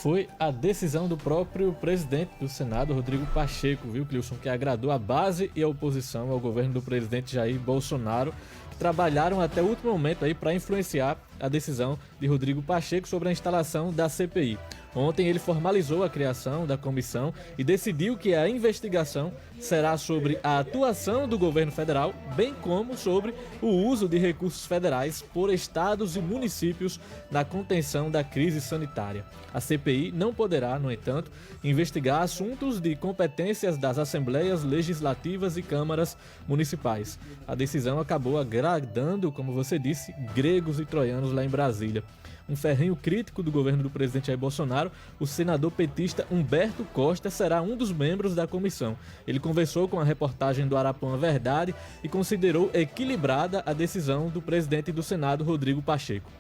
foi a decisão do próprio presidente do Senado, Rodrigo Pacheco, viu, Cleilson, que agradou a base e a oposição ao governo do presidente Jair Bolsonaro, que trabalharam até o último momento aí para influenciar a decisão de Rodrigo Pacheco sobre a instalação da CPI. Ontem ele formalizou a criação da comissão e decidiu que a investigação será sobre a atuação do governo federal, bem como sobre o uso de recursos federais por estados e municípios na contenção da crise sanitária. A CPI não poderá, no entanto, investigar assuntos de competências das assembleias legislativas e câmaras municipais. A decisão acabou agradando, como você disse, gregos e troianos lá em Brasília. Um ferrenho crítico do governo do presidente Jair Bolsonaro, o senador petista Humberto Costa será um dos membros da comissão. Ele conversou com a reportagem do Arapuã Verdade e considerou equilibrada a decisão do presidente do Senado, Rodrigo Pacheco.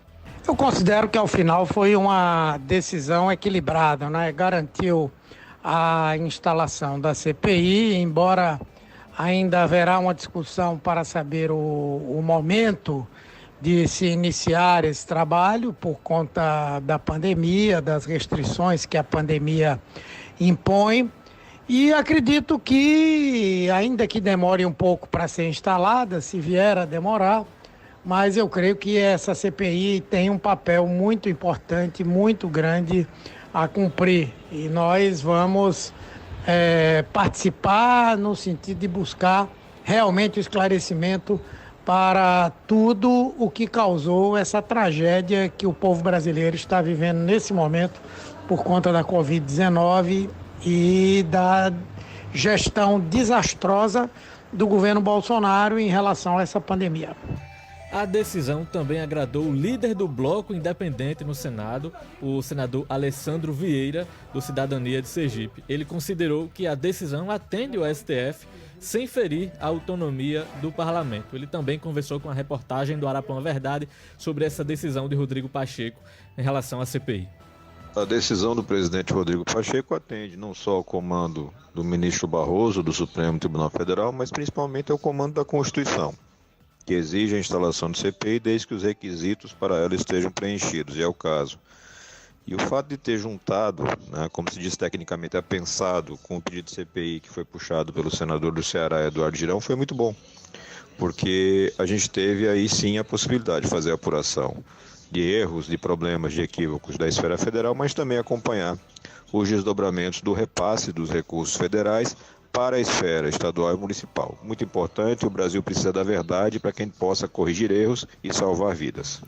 Eu considero que ao final foi uma decisão equilibrada, né? Garantiu a instalação da CPI, embora ainda haverá uma discussão para saber o momento de se iniciar esse trabalho por conta da pandemia, das restrições que a pandemia impõe. E acredito que, ainda que demore um pouco para ser instalada, se vier a demorar, mas eu creio que essa CPI tem um papel muito importante, muito grande a cumprir. E nós vamos participar no sentido de buscar realmente o esclarecimento para tudo o que causou essa tragédia que o povo brasileiro está vivendo nesse momento por conta da Covid-19 e da gestão desastrosa do governo Bolsonaro em relação a essa pandemia. A decisão também agradou o líder do bloco independente no Senado, o senador Alessandro Vieira, do Cidadania de Sergipe. Ele considerou que a decisão atende ao STF sem ferir a autonomia do parlamento. Ele também conversou com a reportagem do Arapuã Verdade sobre essa decisão de Rodrigo Pacheco em relação à CPI. A decisão do presidente Rodrigo Pacheco atende não só ao comando do ministro Barroso, do Supremo Tribunal Federal, mas principalmente ao comando da Constituição, que exige a instalação de CPI desde que os requisitos para ela estejam preenchidos, e é o caso. E o fato de ter juntado, né, como se diz tecnicamente, apensado com o pedido de CPI que foi puxado pelo senador do Ceará, Eduardo Girão, foi muito bom, porque a gente teve aí sim a possibilidade de fazer a apuração de erros, de problemas, de equívocos da esfera federal, mas também acompanhar os desdobramentos do repasse dos recursos federais para a esfera estadual e municipal. Muito importante, o Brasil precisa da verdade para que a gente possa corrigir erros e salvar vidas.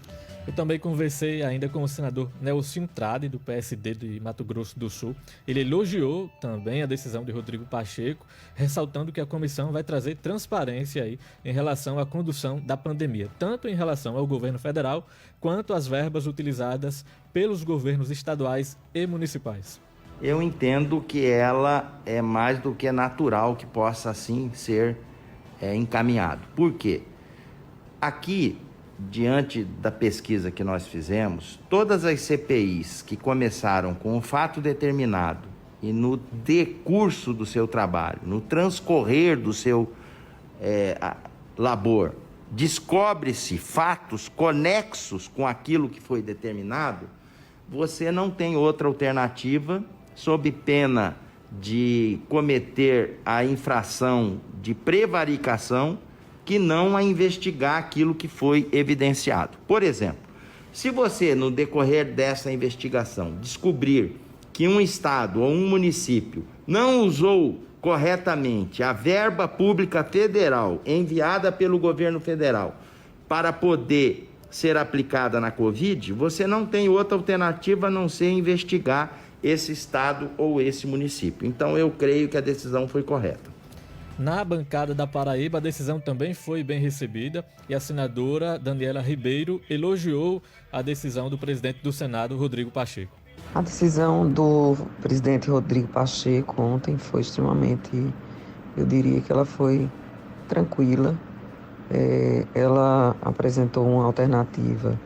Eu também conversei ainda com o senador Nelson Trade, do PSD de Mato Grosso do Sul. Ele elogiou também a decisão de Rodrigo Pacheco, ressaltando que a comissão vai trazer transparência aí em relação à condução da pandemia, tanto em relação ao governo federal, quanto às verbas utilizadas pelos governos estaduais e municipais. Eu entendo que ela é mais do que natural que possa assim ser encaminhado. Por quê? Aqui, diante da pesquisa que nós fizemos, todas as CPIs que começaram com um fato determinado e no decurso do seu trabalho, no transcorrer do seu labor, descobre-se fatos conexos com aquilo que foi determinado, você não tem outra alternativa, sob pena de cometer a infração de prevaricação, que não a investigar aquilo que foi evidenciado. Por exemplo, se você, no decorrer dessa investigação, descobrir que um estado ou um município não usou corretamente a verba pública federal enviada pelo governo federal para poder ser aplicada na Covid, você não tem outra alternativa a não ser investigar esse estado ou esse município. Então, eu creio que a decisão foi correta. Na bancada da Paraíba, a decisão também foi bem recebida e a senadora Daniela Ribeiro elogiou a decisão do presidente do Senado, Rodrigo Pacheco. A decisão do presidente Rodrigo Pacheco ontem foi extremamente, eu diria que ela foi tranquila. Ela apresentou uma alternativa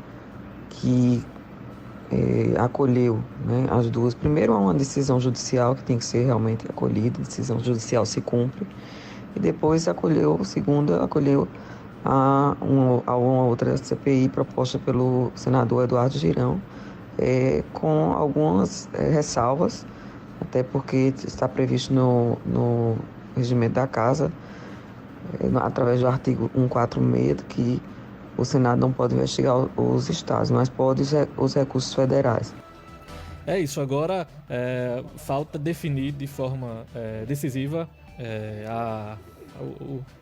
que acolheu, né, as duas. Primeiro, uma decisão judicial que tem que ser realmente acolhida, a decisão judicial se cumpre, e depois acolheu a uma outra CPI proposta pelo senador Eduardo Girão, com algumas ressalvas, até porque está previsto no regimento da Casa, através do artigo 146, que o Senado não pode investigar os estados, mas pode os recursos federais. É isso, agora falta definir de forma decisiva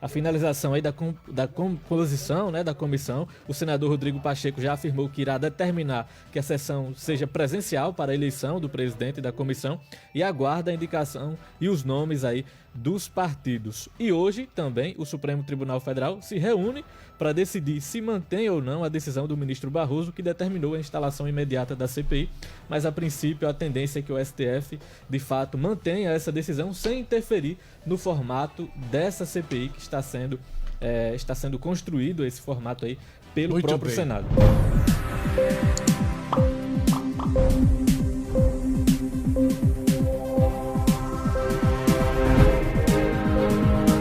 a finalização aí da composição, né, da comissão. O senador Rodrigo Pacheco já afirmou que irá determinar que a sessão seja presencial para a eleição do presidente da comissão e aguarda a indicação e os nomes aí dos partidos. E hoje também o Supremo Tribunal Federal se reúne para decidir se mantém ou não a decisão do ministro Barroso, que determinou a instalação imediata da CPI, mas a princípio a tendência é que o STF de fato mantenha essa decisão sem interferir no formato dessa CPI que está sendo construído, esse formato aí, pelo próprio Senado.